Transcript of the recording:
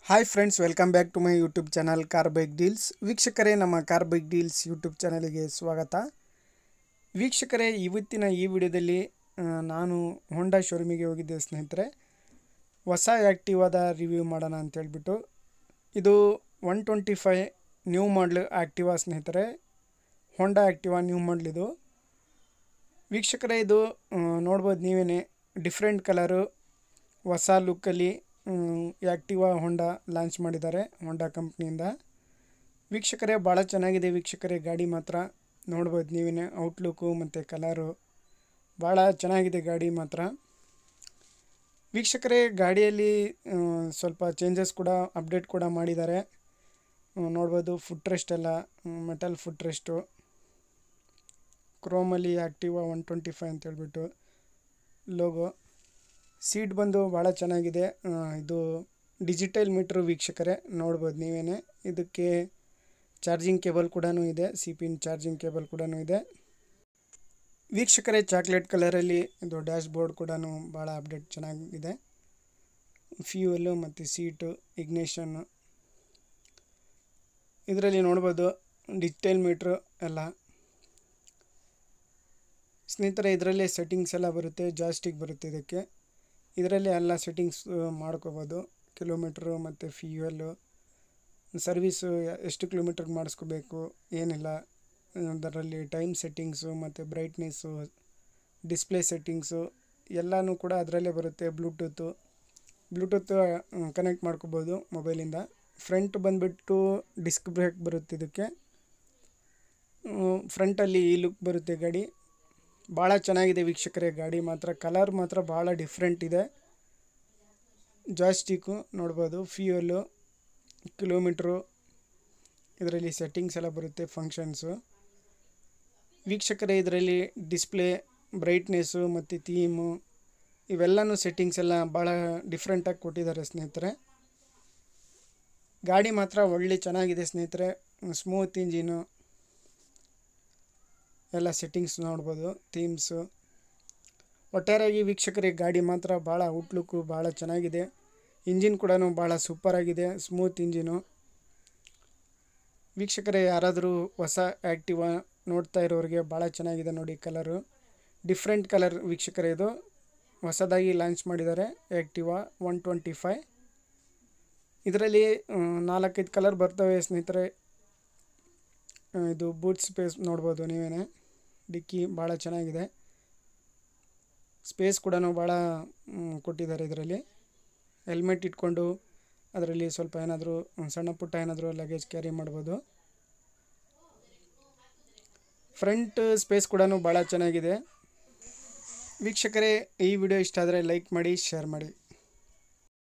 Hi friends, welcome back to my YouTube channel car bike deals. ವೀಕ್ಷಕರೇ, ನಮ್ಮ car bike deals YouTube ಚಾನಲ್ಗೆ ಸ್ವಾಗತ. ವೀಕ್ಷಕರೇ, ಇವತ್ತಿನ ಈ ವಿಡಿಯೋದಲ್ಲಿ ನಾನು ಹೋಂಡಾ ಶೋರೂಮಿಗೆ ಹೋಗಿದ್ದೆ ಸ್ನೇಹಿತರೆ. ಹೊಸ ಆ್ಯಕ್ಟಿವಾದ ರಿವ್ಯೂ ಮಾಡೋಣ ಅಂತ ಹೇಳ್ಬಿಟ್ಟು. ಇದು 125 ನ್ಯೂ ಮಾಡಲ್ ಆ್ಯಕ್ಟಿವಾ ಸ್ನೇಹಿತರೆ. ಹೋಂಡಾ ಆ್ಯಕ್ಟಿವಾ ನ್ಯೂ ಮಾಡಲ್ ಇದು. ವೀಕ್ಷಕರೇ, ಇದು ನೋಡ್ಬೋದು ನೀವೇ, ಡಿಫ್ರೆಂಟ್ ಕಲರು, ಹೊಸ ಲುಕ್ಕಲ್ಲಿ ಆ್ಯಕ್ಟಿವಾ ಹೋಂಡಾ ಲಾಂಚ್ ಮಾಡಿದ್ದಾರೆ ಹೋಂಡಾ ಕಂಪ್ನಿಯಿಂದ. ವೀಕ್ಷಕರೇ, ಭಾಳ ಚೆನ್ನಾಗಿದೆ ವೀಕ್ಷಕರೇ. ಗಾಡಿ ಮಾತ್ರ ನೋಡ್ಬೋದು ನೀವೇ, ಔಟ್ಲುಕ್ಕು ಮತ್ತು ಕಲರು ಭಾಳ ಚೆನ್ನಾಗಿದೆ ಗಾಡಿ ಮಾತ್ರ. ವೀಕ್ಷಕರೇ, ಗಾಡಿಯಲ್ಲಿ ಸ್ವಲ್ಪ ಚೇಂಜಸ್ ಕೂಡ, ಅಪ್ಡೇಟ್ ಕೂಡ ಮಾಡಿದ್ದಾರೆ. ನೋಡ್ಬೋದು, ಫುಟ್ ರೆಸ್ಟ್ ಎಲ್ಲ ಮೆಟಲ್ ಫುಟ್ ರೆಸ್ಟು, ಕ್ರೋಮಲ್ಲಿ ಆ್ಯಕ್ಟಿವಾ 125 ಅಂತ ಹೇಳ್ಬಿಟ್ಟು ಲೋಗೋ. ಸೀಟ್ ಬಂದು ಭಾಳ ಚೆನ್ನಾಗಿದೆ. ಇದು ಡಿಜಿಟಲ್ ಮೀಟ್ರು ವೀಕ್ಷಕರೇ, ನೋಡ್ಬೋದು ನೀವೇ. ಇದಕ್ಕೆ ಚಾರ್ಜಿಂಗ್ ಕೇಬಲ್ ಕೂಡ ಇದೆ, ಸಿಪಿನ್ ಚಾರ್ಜಿಂಗ್ ಕೇಬಲ್ ಕೂಡ ಇದೆ. ವೀಕ್ಷಕರೇ, ಚಾಕ್ಲೇಟ್ ಕಲರಲ್ಲಿ ಇದು ಡ್ಯಾಶ್ ಬೋರ್ಡ್ ಕೂಡ ಭಾಳ ಅಪ್ಡೇಟ್ ಚೆನ್ನಾಗಿದೆ. ಫ್ಯೂಯಲು ಮತ್ತು ಸೀಟು, ಇಗ್ನೇಷನ್ನು ಇದರಲ್ಲಿ ನೋಡ್ಬೋದು, ಡಿಜಿಟಲ್ ಮೀಟ್ರು ಎಲ್ಲ ಸ್ನೇಹಿತರೆ. ಇದರಲ್ಲೇ ಸೆಟ್ಟಿಂಗ್ಸ್ ಎಲ್ಲ ಬರುತ್ತೆ, ಜಾಸ್ಟಿಕ್ ಬರುತ್ತೆ ಇದಕ್ಕೆ. ಇದರಲ್ಲಿ ಎಲ್ಲ ಸೆಟ್ಟಿಂಗ್ಸ್ ಮಾಡ್ಕೋಬೋದು. ಕಿಲೋಮೀಟ್ರು ಮತ್ತು ಫ್ಯೂಯಲ್ಲು, ಸರ್ವೀಸು ಎಷ್ಟು ಕಿಲೋಮೀಟ್ರಿಗೆ ಮಾಡಿಸ್ಕೋಬೇಕು ಏನಿಲ್ಲ, ಅದರಲ್ಲಿ ಟೈಮ್ ಸೆಟ್ಟಿಂಗ್ಸು ಮತ್ತು ಬ್ರೈಟ್ನೆಸ್ಸು, ಡಿಸ್ಪ್ಲೇ ಸೆಟ್ಟಿಂಗ್ಸು ಎಲ್ಲನೂ ಕೂಡ ಅದರಲ್ಲೇ ಬರುತ್ತೆ. ಬ್ಲೂಟೂತ್ ಕನೆಕ್ಟ್ ಮಾಡ್ಕೋಬೋದು ಮೊಬೈಲಿಂದ. ಫ್ರಂಟ್ ಬಂದುಬಿಟ್ಟು ಡಿಸ್ಕ್ ಬ್ರೇಕ್ ಬರುತ್ತೆ ಇದಕ್ಕೆ. ಫ್ರಂಟಲ್ಲಿ ಈ ಲುಕ್ ಬರುತ್ತೆ ಗಾಡಿ. ಭಾಳ ಚೆನ್ನಾಗಿದೆ ವೀಕ್ಷಕರೇ ಗಾಡಿ ಮಾತ್ರ. ಕಲರ್ ಮಾತ್ರ ಭಾಳ ಡಿಫ್ರೆಂಟ್ ಇದೆ. ಜಾಸ್ಟಿಕ್ಕು ನೋಡ್ಬೋದು, ಫ್ಯೂಯಲ್ಲು, ಕಿಲೋಮೀಟ್ರು, ಇದರಲ್ಲಿ ಸೆಟ್ಟಿಂಗ್ಸ್ ಎಲ್ಲ ಬರುತ್ತೆ, ಫಂಕ್ಷನ್ಸು. ವೀಕ್ಷಕರೇ, ಇದರಲ್ಲಿ ಡಿಸ್ಪ್ಲೇ, ಬ್ರೈಟ್ನೆಸ್ಸು ಮತ್ತು ಥೀಮು ಇವೆಲ್ಲನೂ ಸೆಟ್ಟಿಂಗ್ಸ್ ಎಲ್ಲ ಭಾಳ ಡಿಫ್ರೆಂಟಾಗಿ ಕೊಟ್ಟಿದ್ದಾರೆ ಸ್ನೇಹಿತರೆ. ಗಾಡಿ ಮಾತ್ರ ಒಳ್ಳೆ ಚೆನ್ನಾಗಿದೆ ಸ್ನೇಹಿತರೆ. ಸ್ಮೂತ್ ಇಂಜಿನು ಎಲ್ಲ ಸೆಟ್ಟಿಂಗ್ಸ್ ನೋಡ್ಬೋದು, ಥೀಮ್ಸು. ಒಟ್ಟಾರೆಯಾಗಿ ವೀಕ್ಷಕರೇ, ಗಾಡಿ ಮಾತ್ರ ಭಾಳ ಔಟ್ಲುಕ್ಕು ಭಾಳ ಚೆನ್ನಾಗಿದೆ. ಇಂಜಿನ್ ಕೂಡ ಭಾಳ ಸೂಪರಾಗಿದೆ, ಸ್ಮೂತ್ ಇಂಜಿನು. ವೀಕ್ಷಕರೇ, ಯಾರಾದರೂ ಹೊಸ ಆ್ಯಕ್ಟಿವಾ ನೋಡ್ತಾ ಇರೋರಿಗೆ ಭಾಳ ಚೆನ್ನಾಗಿದೆ ನೋಡಿ. ಕಲರು ಡಿಫ್ರೆಂಟ್ ಕಲರ್ ವೀಕ್ಷಕರೇ. ಇದು ಹೊಸದಾಗಿ ಲಾಂಚ್ ಮಾಡಿದ್ದಾರೆ ಆ್ಯಕ್ಟಿವಾ 125. ಇದರಲ್ಲಿ 4-5 ಕಲರ್ ಬರ್ತವೆ ಸ್ನೇಹಿತರೆ. ಇದು ಬೂಟ್ ಸ್ಪೇಸ್ ನೋಡ್ಬೋದು ನೀವೇ. ಡಿಕ್ಕಿ ಭಾಳ ಚೆನ್ನಾಗಿದೆ, ಸ್ಪೇಸ್ ಕೂಡ ಭಾಳ ಕೊಟ್ಟಿದ್ದಾರೆ ಇದರಲ್ಲಿ. ಹೆಲ್ಮೆಟ್ ಇಟ್ಕೊಂಡು ಅದರಲ್ಲಿ ಸ್ವಲ್ಪ ಏನಾದರೂ ಸಣ್ಣ ಪುಟ್ಟ ಏನಾದರೂ ಲಗೇಜ್ ಕ್ಯಾರಿ ಮಾಡ್ಬೋದು. ಫ್ರಂಟ್ ಸ್ಪೇಸ್ ಕೂಡ ಭಾಳ ಚೆನ್ನಾಗಿದೆ. ವೀಕ್ಷಕರೇ, ಈ ವಿಡಿಯೋ ಇಷ್ಟ ಆದರೆ ಲೈಕ್ ಮಾಡಿ, ಶೇರ್ ಮಾಡಿ.